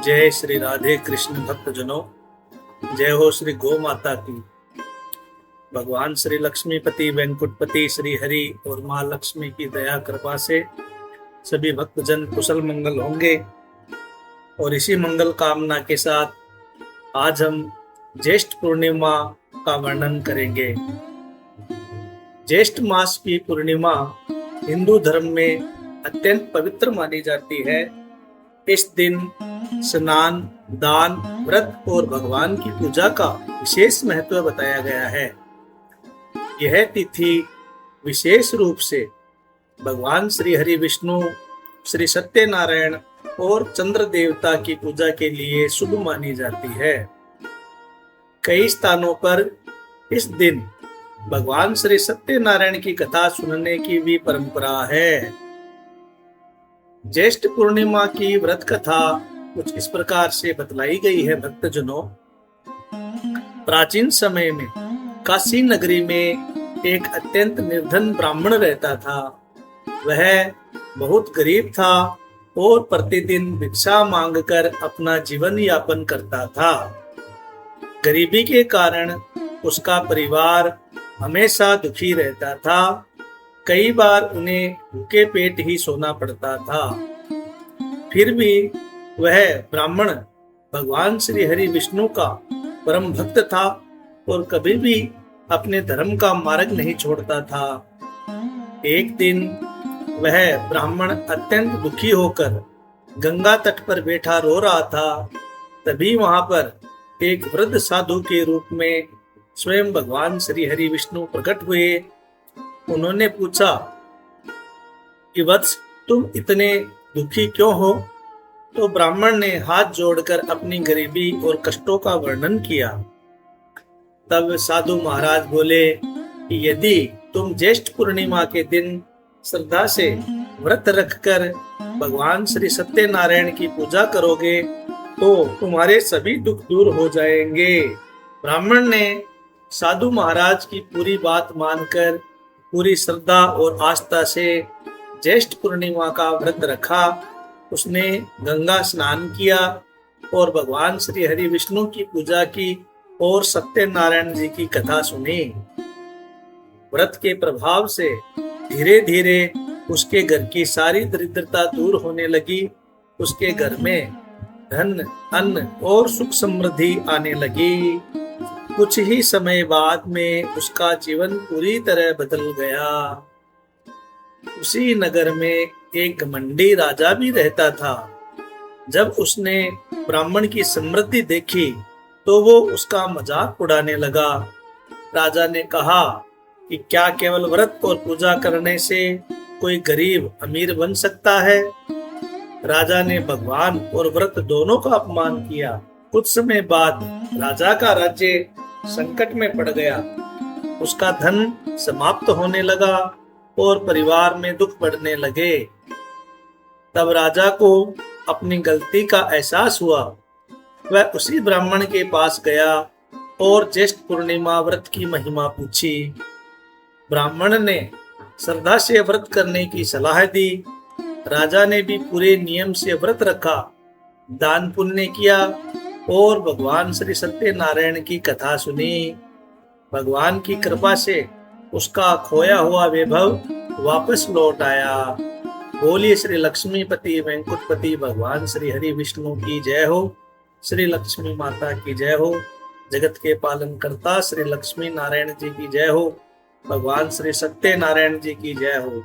जय श्री राधे कृष्ण भक्तजनों, जय हो श्री गौ माता की। भगवान श्री लक्ष्मीपति वेंकुटपति श्री हरि और माँ लक्ष्मी की दया कृपा से सभी भक्तजन कुशल मंगल होंगे। और इसी मंगल कामना के साथ आज हम ज्येष्ठ पूर्णिमा का वर्णन करेंगे। ज्येष्ठ मास की पूर्णिमा हिंदू धर्म में अत्यंत पवित्र मानी जाती है। इस दिन स्नान, दान, व्रत और भगवान की पूजा का विशेष महत्व बताया गया है। यह तिथि विशेष रूप से भगवान श्री हरि विष्णु, श्री सत्यनारायण और चंद्र देवता की पूजा के लिए शुभ मानी जाती है। कई स्थानों पर इस दिन भगवान श्री सत्यनारायण की कथा सुनने की भी परंपरा है। ज्येष्ठ पूर्णिमा की व्रत कथा कुछ इस प्रकार से बतलाई गई है। भक्तजनों, प्राचीन समय में काशी नगरी में एक अत्यंत निर्धन ब्राह्मण रहता था। वह बहुत गरीब था और प्रतिदिन भिक्षा मांगकर अपना जीवन यापन करता था। गरीबी के कारण उसका परिवार हमेशा दुखी रहता था। कई बार उन्हें भूखे पेट ही सोना पड़ता था। फिर भी वह ब्राह्मण भगवान श्री हरि विष्णु का परम भक्त था और कभी भी अपने धर्म का मार्ग नहीं छोड़ता था। एक दिन वह ब्राह्मण अत्यंत दुखी होकर गंगा तट पर बैठा रो रहा था। तभी वहां पर एक वृद्ध साधु के रूप में स्वयं भगवान श्री हरि विष्णु प्रकट हुए। उन्होंने पूछा कि वत्स, तुम इतने दुखी क्यों हो? तो ब्राह्मण ने हाथ जोड़कर अपनी गरीबी और कष्टों का वर्णन किया। तब साधु महाराज बोले कि यदि तुम ज्येष्ठ पूर्णिमा के दिन श्रद्धा से व्रत रखकर भगवान श्री सत्यनारायण की पूजा करोगे तो तुम्हारे सभी दुख दूर हो जाएंगे। ब्राह्मण ने साधु महाराज की पूरी बात मानकर पूरी श्रद्धा और आस्था से ज्येष्ठ पूर्णिमा का व्रत रखा। उसने गंगा स्नान किया और भगवान श्री हरि विष्णु की पूजा की और सत्यनारायण जी की कथा सुनी। व्रत के प्रभाव से धीरे धीरे उसके घर की सारी दरिद्रता दूर होने लगी। उसके घर में धन, अन्न और सुख समृद्धि आने लगी। कुछ ही समय बाद में उसका जीवन पूरी तरह बदल गया। उसी नगर में एक घमंडी राजा भी रहता था। जब उसने ब्राह्मण की समृद्धि देखी तो वो उसका मजाक उड़ाने लगा। राजा ने कहा कि क्या केवल व्रत और पूजा करने से कोई गरीब अमीर बन सकता है? राजा ने भगवान और व्रत दोनों का अपमान किया। कुछ समय बाद राजा का राज्य संकट में पड़ गया। उसका धन समाप्त होने लगा और परिवार में दुख बढ़ने लगे। तब राजा को अपनी गलती का एहसास हुआ। वह उसी ब्राह्मण के पास गया और ज्येष्ठ पूर्णिमा व्रत की महिमा पूछी। ब्राह्मण ने श्रद्धा से व्रत करने की सलाह दी। राजा ने भी पूरे नियम से व्रत रखा, दान पुण्य किया और भगवान श्री सत्यनारायण की कथा सुनी। भगवान की कृपा से उसका खोया हुआ वैभव वापस लौट आया। बोलिए श्री लक्ष्मीपति वेंकुटपति भगवान श्री हरि विष्णु की जय हो। श्री लक्ष्मी माता की जय हो। जगत के पालन करता श्री लक्ष्मी नारायण जी की जय हो। भगवान श्री सत्यनारायण जी की जय हो।